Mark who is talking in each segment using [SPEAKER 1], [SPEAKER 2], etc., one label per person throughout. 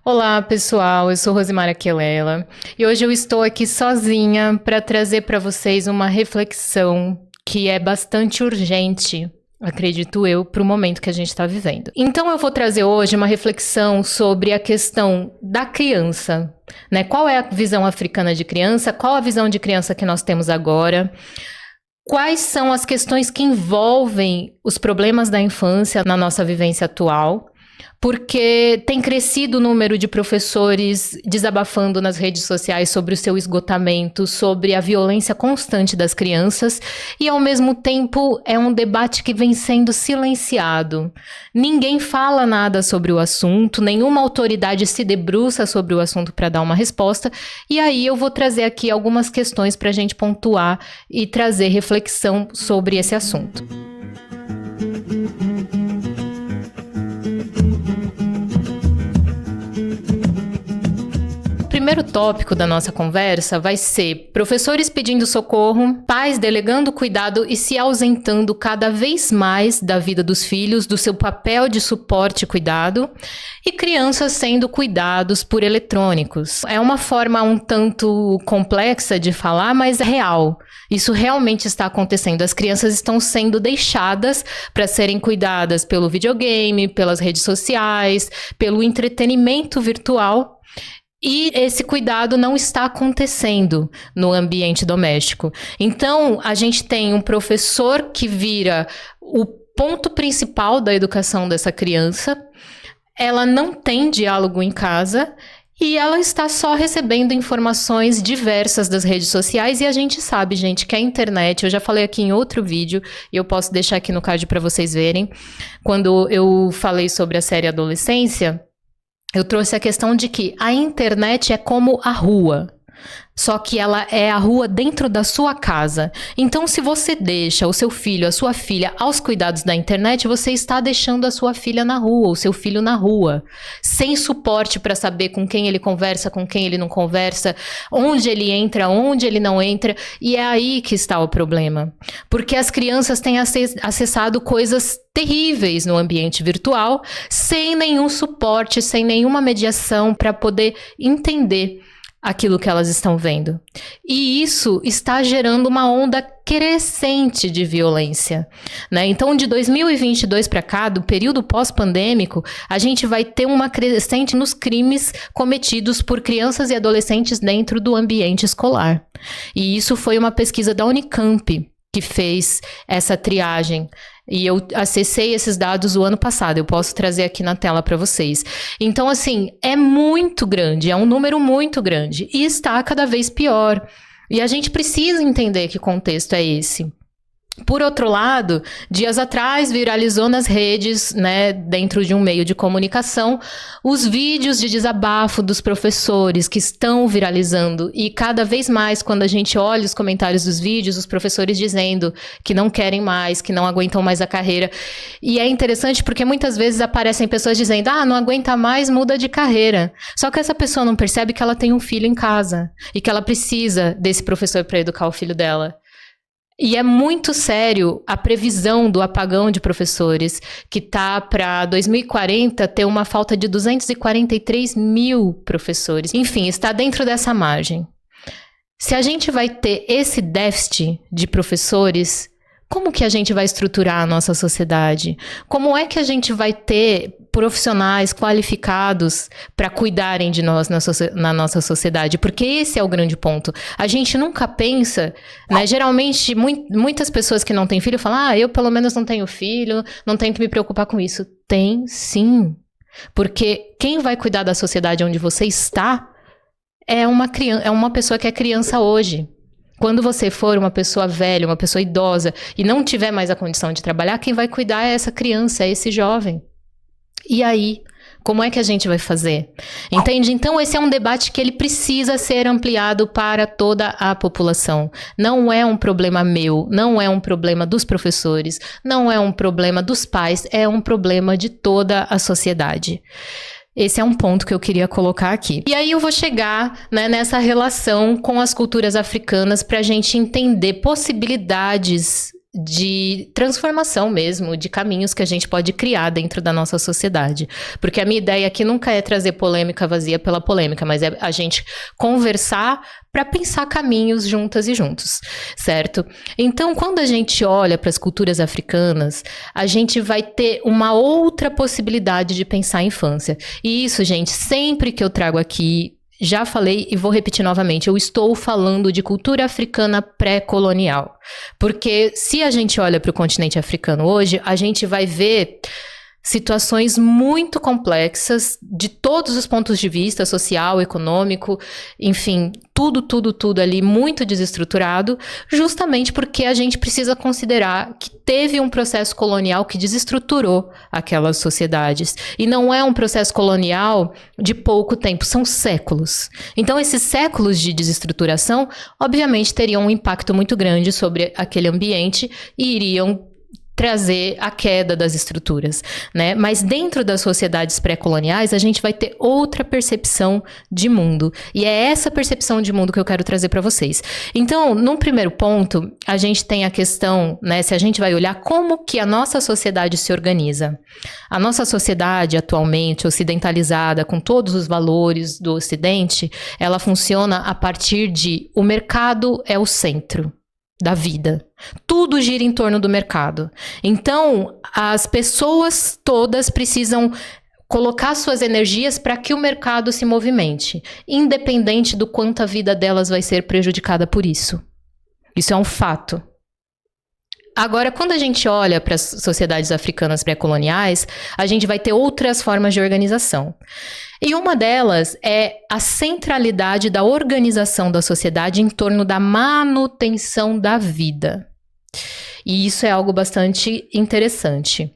[SPEAKER 1] Olá, pessoal. Eu sou Rosimara Quelela e hoje eu estou aqui sozinha para trazer para vocês uma reflexão que é bastante urgente, acredito eu, para o momento que a gente está vivendo. Então eu vou trazer hoje uma reflexão sobre a questão da criança, né? Qual é a visão africana de criança? Qual a visão de criança que nós temos agora? Quais são as questões que envolvem os problemas da infância na nossa vivência atual? Porque tem crescido o número de professores desabafando nas redes sociais sobre o seu esgotamento, sobre a violência constante das crianças, e ao mesmo tempo é um debate que vem sendo silenciado. Ninguém fala nada sobre o assunto, nenhuma autoridade se debruça sobre o assunto para dar uma resposta, e aí eu vou trazer aqui algumas questões para a gente pontuar e trazer reflexão sobre esse assunto. O primeiro tópico da nossa conversa vai ser professores pedindo socorro, pais delegando cuidado e se ausentando cada vez mais da vida dos filhos, do seu papel de suporte e cuidado, e crianças sendo cuidados por eletrônicos. É uma forma um tanto complexa de falar, mas é real. Isso realmente está acontecendo. As crianças estão sendo deixadas para serem cuidadas pelo videogame, pelas redes sociais, pelo entretenimento virtual. E esse cuidado não está acontecendo no ambiente doméstico. Então, a gente tem um professor que vira o ponto principal da educação dessa criança. Ela não tem diálogo em casa e ela está só recebendo informações diversas das redes sociais. E a gente sabe, gente, que a internet, eu já falei aqui em outro vídeo, e eu posso deixar aqui no card para vocês verem, quando eu falei sobre a série Adolescência, eu trouxe a questão de que a internet é como a rua, só que ela é a rua dentro da sua casa. Então, se você deixa o seu filho, a sua filha aos cuidados da internet, você está deixando a sua filha na rua, o seu filho na rua, sem suporte para saber com quem ele conversa, com quem ele não conversa, onde ele entra, onde ele não entra, e é aí que está o problema. Porque as crianças têm acessado coisas terríveis no ambiente virtual, sem nenhum suporte, sem nenhuma mediação para poder entender aquilo que elas estão vendo. E isso está gerando uma onda crescente de violência, né? Então, de 2022 para cá, do período pós-pandêmico, a gente vai ter uma crescente nos crimes cometidos por crianças e adolescentes dentro do ambiente escolar. E isso foi uma pesquisa da Unicamp que fez essa triagem. E eu acessei esses dados o ano passado, eu posso trazer aqui na tela para vocês. Então, assim, é muito grande, é um número muito grande e está cada vez pior. E a gente precisa entender que contexto é esse. Por outro lado, dias atrás viralizou nas redes, né, dentro de um meio de comunicação, os vídeos de desabafo dos professores que estão viralizando. E cada vez mais, quando a gente olha os comentários dos vídeos, os professores dizendo que não querem mais, que não aguentam mais a carreira. E é interessante porque muitas vezes aparecem pessoas dizendo, não aguenta mais, muda de carreira. Só que essa pessoa não percebe que ela tem um filho em casa e que ela precisa desse professor para educar o filho dela. E é muito sério a previsão do apagão de professores, que está para 2040 ter uma falta de 243 mil professores. Enfim, está dentro dessa margem. Se a gente vai ter esse déficit de professores, como que a gente vai estruturar a nossa sociedade? Como é que a gente vai ter profissionais qualificados para cuidarem de nós na nossa sociedade? Porque esse é o grande ponto. A gente nunca pensa, né? Geralmente, muitas pessoas que não têm filho falam, eu pelo menos não tenho filho, não tenho que me preocupar com isso. Tem sim. Porque quem vai cuidar da sociedade onde você está é uma pessoa que é criança hoje. Quando você for uma pessoa velha, uma pessoa idosa e não tiver mais a condição de trabalhar, quem vai cuidar é essa criança, é esse jovem. E aí, como é que a gente vai fazer? Entende? Então, esse é um debate que ele precisa ser ampliado para toda a população. Não é um problema meu, não é um problema dos professores, não é um problema dos pais, é um problema de toda a sociedade. Esse é um ponto que eu queria colocar aqui. E aí eu vou chegar, né, nessa relação com as culturas africanas para a gente entender possibilidades de transformação mesmo, de caminhos que a gente pode criar dentro da nossa sociedade. Porque a minha ideia aqui nunca é trazer polêmica vazia pela polêmica, mas é a gente conversar para pensar caminhos juntas e juntos, certo? Então, quando a gente olha para as culturas africanas, a gente vai ter uma outra possibilidade de pensar a infância. E isso, gente, sempre que eu trago aqui, já falei e vou repetir novamente, eu estou falando de cultura africana pré-colonial. Porque se a gente olha para o continente africano hoje, a gente vai ver situações muito complexas de todos os pontos de vista, social, econômico, enfim, tudo ali muito desestruturado, justamente porque a gente precisa considerar que teve um processo colonial que desestruturou aquelas sociedades. E não é um processo colonial de pouco tempo, são séculos. Então, esses séculos de desestruturação, obviamente, teriam um impacto muito grande sobre aquele ambiente e iriam trazer a queda das estruturas, né? Mas dentro das sociedades pré-coloniais, a gente vai ter outra percepção de mundo. E é essa percepção de mundo que eu quero trazer para vocês. Então, num primeiro ponto, a gente tem a questão, né? Se a gente vai olhar como que a nossa sociedade se organiza. A nossa sociedade, atualmente, ocidentalizada, com todos os valores do Ocidente, ela funciona a partir de o mercado é o centro da vida. Tudo gira em torno do mercado. Então, as pessoas todas precisam colocar suas energias para que o mercado se movimente, independente do quanto a vida delas vai ser prejudicada por isso. Isso é um fato. Agora, quando a gente olha para as sociedades africanas pré-coloniais, a gente vai ter outras formas de organização. E uma delas é a centralidade da organização da sociedade em torno da manutenção da vida. E isso é algo bastante interessante,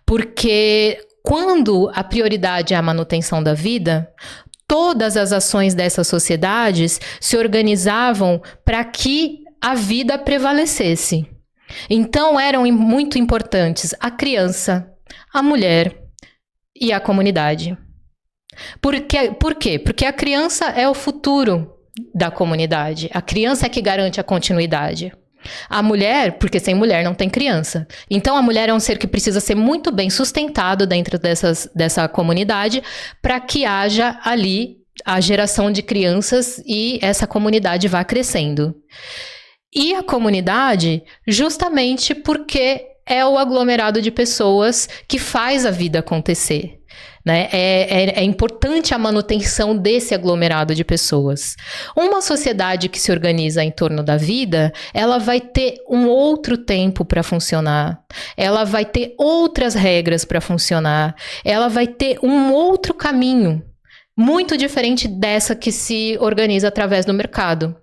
[SPEAKER 1] porque quando a prioridade é a manutenção da vida, todas as ações dessas sociedades se organizavam para que a vida prevalecesse. Então, eram muito importantes a criança, a mulher e a comunidade. Por quê? Porque a criança é o futuro da comunidade. A criança é que garante a continuidade. A mulher, porque sem mulher não tem criança. Então, a mulher é um ser que precisa ser muito bem sustentado dentro dessa comunidade para que haja ali a geração de crianças e essa comunidade vá crescendo. E a comunidade, justamente porque é o aglomerado de pessoas que faz a vida acontecer. Né? É importante a manutenção desse aglomerado de pessoas. Uma sociedade que se organiza em torno da vida, ela vai ter um outro tempo para funcionar, ela vai ter outras regras para funcionar, ela vai ter um outro caminho, muito diferente dessa que se organiza através do mercado.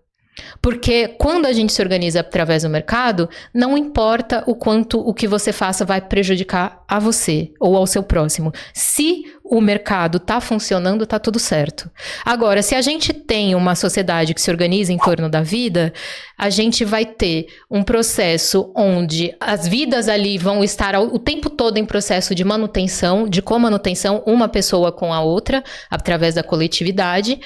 [SPEAKER 1] Porque quando a gente se organiza através do mercado, não importa o quanto o que você faça vai prejudicar a você ou ao seu próximo. Se o mercado está funcionando, está tudo certo. Agora, se a gente tem uma sociedade que se organiza em torno da vida, a gente vai ter um processo onde as vidas ali vão estar o tempo todo em processo de manutenção, de comanutenção, uma pessoa com a outra, através da coletividade,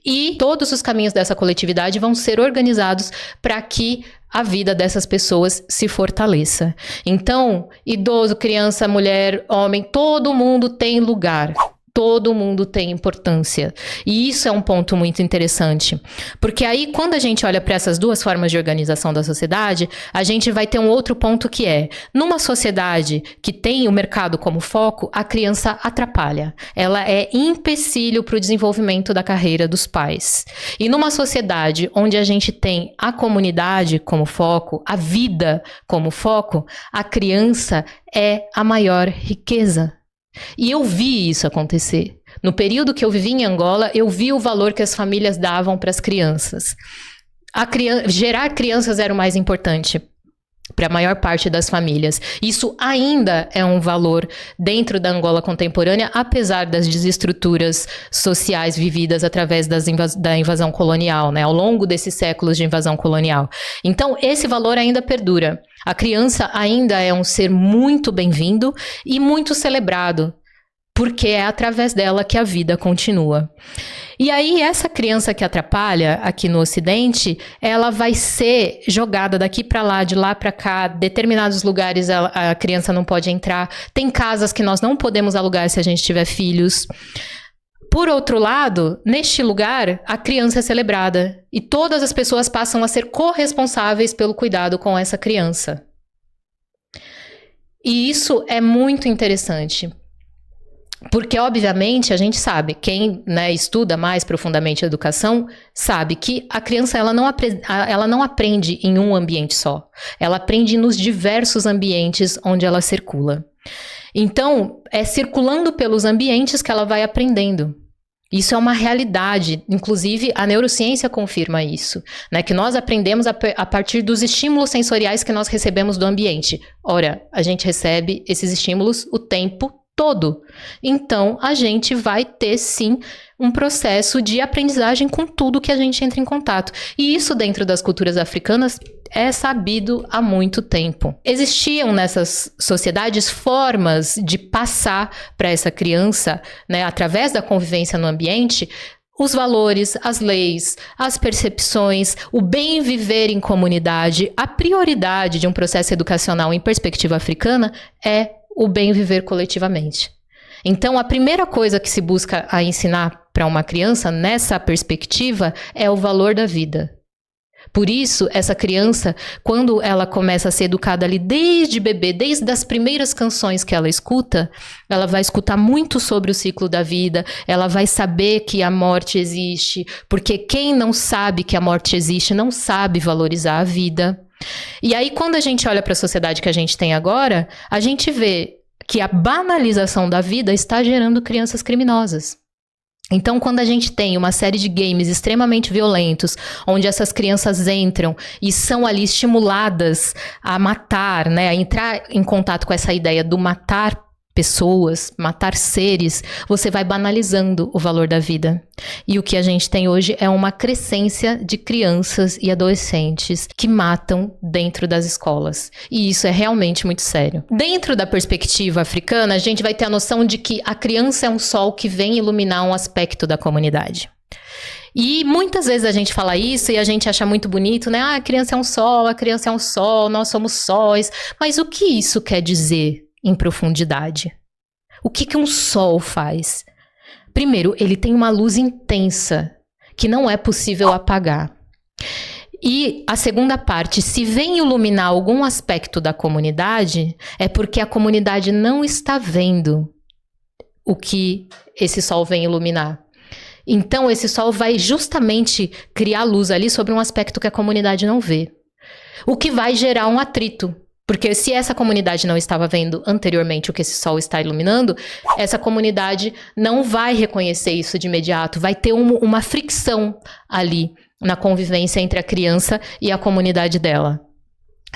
[SPEAKER 1] e todos os caminhos dessa coletividade vão ser organizados para que a vida dessas pessoas se fortaleça. Então, idoso, criança, mulher, homem, todo mundo tem lugar. Todo mundo tem importância. E isso é um ponto muito interessante. Porque aí, quando a gente olha para essas duas formas de organização da sociedade, a gente vai ter um outro ponto que é, numa sociedade que tem o mercado como foco, a criança atrapalha. Ela é empecilho para o desenvolvimento da carreira dos pais. E numa sociedade onde a gente tem a comunidade como foco, a vida como foco, a criança é a maior riqueza. E eu vi isso acontecer. No período que eu vivi em Angola, eu vi o valor que as famílias davam para as crianças. Gerar crianças era o mais importante para a maior parte das famílias. Isso ainda é um valor dentro da Angola contemporânea, apesar das desestruturas sociais vividas através da invasão colonial, né? Ao longo desses séculos de invasão colonial. Então, esse valor ainda perdura. A criança ainda é um ser muito bem-vindo e muito celebrado, porque é através dela que a vida continua. E aí, essa criança que atrapalha aqui no Ocidente, ela vai ser jogada daqui para lá, de lá para cá, determinados lugares a criança não pode entrar. Tem casas que nós não podemos alugar se a gente tiver filhos. Por outro lado, neste lugar, a criança é celebrada e todas as pessoas passam a ser corresponsáveis pelo cuidado com essa criança. E isso é muito interessante. Porque, obviamente, a gente sabe, quem, né, estuda mais profundamente a educação, sabe que a criança ela não aprende em um ambiente só. Ela aprende nos diversos ambientes onde ela circula. Então, é circulando pelos ambientes que ela vai aprendendo. Isso é uma realidade, inclusive a neurociência confirma isso, né? Que nós aprendemos a partir dos estímulos sensoriais que nós recebemos do ambiente. Ora, a gente recebe esses estímulos o tempo todo. Então, a gente vai ter, sim, um processo de aprendizagem com tudo que a gente entra em contato. E isso, dentro das culturas africanas, é sabido há muito tempo. Existiam nessas sociedades formas de passar para essa criança, né, através da convivência no ambiente, os valores, as leis, as percepções, o bem viver em comunidade. A prioridade de um processo educacional em perspectiva africana é o bem viver coletivamente. Então, a primeira coisa que se busca a ensinar para uma criança nessa perspectiva é o valor da vida. Por isso, essa criança, quando ela começa a ser educada ali desde bebê, desde as primeiras canções que ela escuta, ela vai escutar muito sobre o ciclo da vida, ela vai saber que a morte existe, porque quem não sabe que a morte existe não sabe valorizar a vida. E aí, quando a gente olha para a sociedade que a gente tem agora, a gente vê que a banalização da vida está gerando crianças criminosas. Então, quando a gente tem uma série de games extremamente violentos, onde essas crianças entram e são ali estimuladas a matar, né, a entrar em contato com essa ideia do matar pessoas, matar seres, você vai banalizando o valor da vida. E o que a gente tem hoje é uma crescência de crianças e adolescentes que matam dentro das escolas. E isso é realmente muito sério. Dentro da perspectiva africana, a gente vai ter a noção de que a criança é um sol que vem iluminar um aspecto da comunidade. E muitas vezes a gente fala isso e a gente acha muito bonito, né? Ah, a criança é um sol, a criança é um sol, nós somos sóis. Mas o que isso quer dizer em profundidade? O que um sol faz? Primeiro, ele tem uma luz intensa que não é possível apagar. E a segunda parte, se vem iluminar algum aspecto da comunidade, é porque a comunidade não está vendo o que esse sol vem iluminar. Então, esse sol vai justamente criar luz ali sobre um aspecto que a comunidade não vê. O que vai gerar um atrito. Porque se essa comunidade não estava vendo anteriormente o que esse sol está iluminando, essa comunidade não vai reconhecer isso de imediato. Vai ter uma fricção ali na convivência entre a criança e a comunidade dela.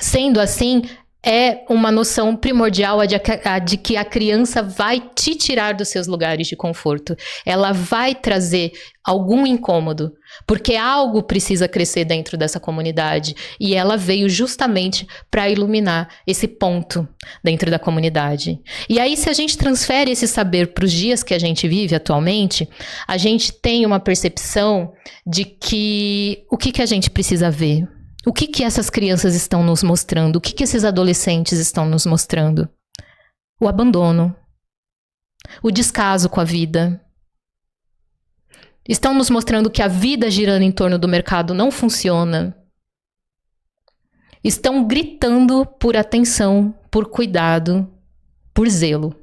[SPEAKER 1] Sendo assim, é uma noção primordial a de que a criança vai te tirar dos seus lugares de conforto. Ela vai trazer algum incômodo, porque algo precisa crescer dentro dessa comunidade. E ela veio justamente para iluminar esse ponto dentro da comunidade. E aí, se a gente transfere esse saber para os dias que a gente vive atualmente, a gente tem uma percepção de que o que a gente precisa ver? O que essas crianças estão nos mostrando? O que esses adolescentes estão nos mostrando? O abandono. O descaso com a vida. Estão nos mostrando que a vida girando em torno do mercado não funciona. Estão gritando por atenção, por cuidado, por zelo.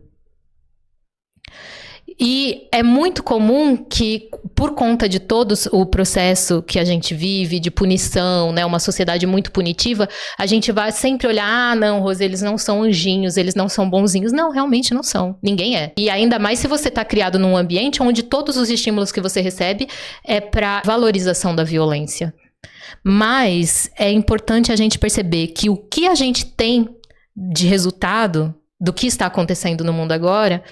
[SPEAKER 1] E é muito comum que, por conta de todo o processo que a gente vive, de punição, né, uma sociedade muito punitiva, a gente vai sempre olhar, ah, não, Rose, eles não são anjinhos, eles não são bonzinhos. Não, realmente não são. Ninguém é. E ainda mais se você está criado num ambiente onde todos os estímulos que você recebe é para valorização da violência. Mas é importante a gente perceber que o que a gente tem de resultado do que está acontecendo no mundo agora,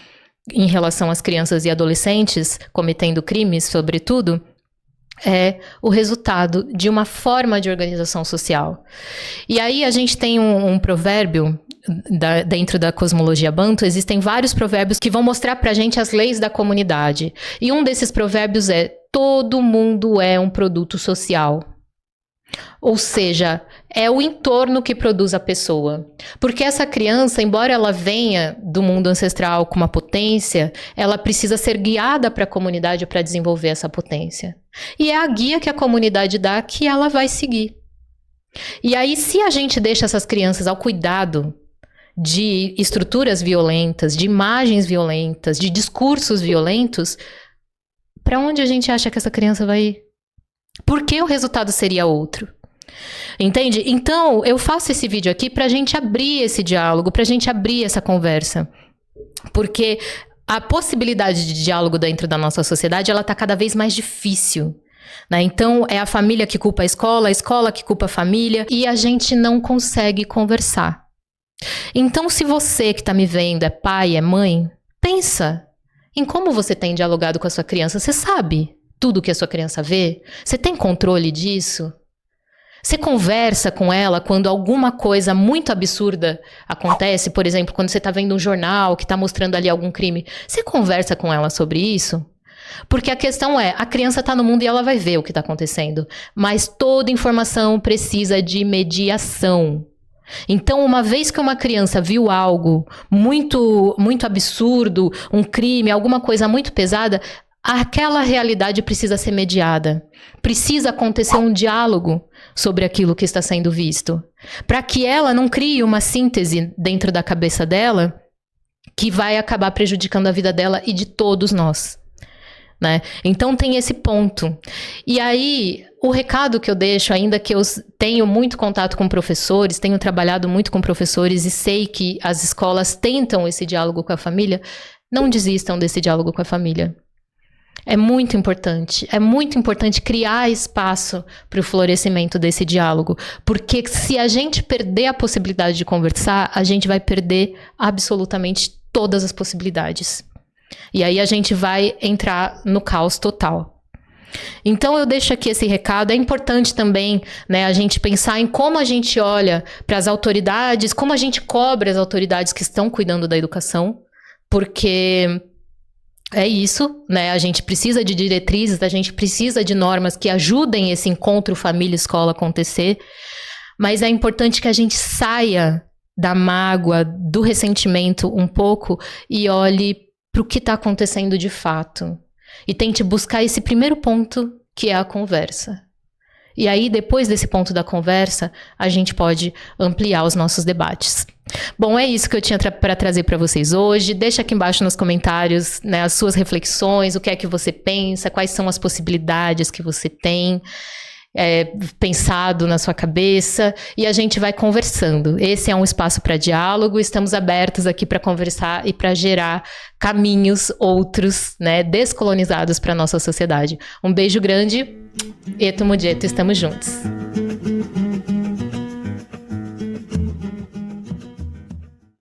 [SPEAKER 1] em relação às crianças e adolescentes cometendo crimes, sobretudo, é o resultado de uma forma de organização social. E aí a gente tem um provérbio, dentro da cosmologia Banto, existem vários provérbios que vão mostrar pra gente as leis da comunidade. E um desses provérbios é: todo mundo é um produto social. Ou seja, é o entorno que produz a pessoa. Porque essa criança, embora ela venha do mundo ancestral com uma potência, ela precisa ser guiada para a comunidade para desenvolver essa potência. E é a guia que a comunidade dá que ela vai seguir. E aí, se a gente deixa essas crianças ao cuidado de estruturas violentas, de imagens violentas, de discursos violentos, para onde a gente acha que essa criança vai ir? Por que o resultado seria outro? Entende? Então, eu faço esse vídeo aqui pra gente abrir esse diálogo, pra gente abrir essa conversa. Porque a possibilidade de diálogo dentro da nossa sociedade, ela tá cada vez mais difícil, né? Então, é a família que culpa a escola que culpa a família, e a gente não consegue conversar. Então, se você que tá me vendo é pai, é mãe, pensa em como você tem dialogado com a sua criança. Você sabe tudo que a sua criança vê? Você tem controle disso? Você conversa com ela quando alguma coisa muito absurda acontece? Por exemplo, quando você está vendo um jornal que está mostrando ali algum crime. Você conversa com ela sobre isso? Porque a questão é, a criança está no mundo e ela vai ver o que está acontecendo. Mas toda informação precisa de mediação. Então, uma vez que uma criança viu algo muito, muito absurdo, um crime, alguma coisa muito pesada, aquela realidade precisa ser mediada. Precisa acontecer um diálogo sobre aquilo que está sendo visto. Para que ela não crie uma síntese dentro da cabeça dela que vai acabar prejudicando a vida dela e de todos nós, né? Então tem esse ponto. E aí, o recado que eu deixo, ainda que eu tenho muito contato com professores, tenho trabalhado muito com professores e sei que as escolas tentam esse diálogo com a família, não desistam desse diálogo com a família. É muito importante criar espaço para o florescimento desse diálogo, porque se a gente perder a possibilidade de conversar, a gente vai perder absolutamente todas as possibilidades. E aí a gente vai entrar no caos total. Então eu deixo aqui esse recado. É importante também, né, a gente pensar em como a gente olha para as autoridades, como a gente cobra as autoridades que estão cuidando da educação, porque é isso, né? A gente precisa de diretrizes, a gente precisa de normas que ajudem esse encontro família-escola acontecer, mas é importante que a gente saia da mágoa, do ressentimento um pouco e olhe para o que está acontecendo de fato. E tente buscar esse primeiro ponto, que é a conversa. E aí, depois desse ponto da conversa, a gente pode ampliar os nossos debates. Bom, é isso que eu tinha para trazer para vocês hoje. Deixa aqui embaixo nos comentários, né, as suas reflexões, o que é que você pensa, quais são as possibilidades que você tem pensado na sua cabeça, e a gente vai conversando. Esse é um espaço para diálogo, estamos abertos aqui para conversar e para gerar caminhos outros, né, descolonizados para a nossa sociedade. Um beijo grande, Eto Mudieto, estamos juntos.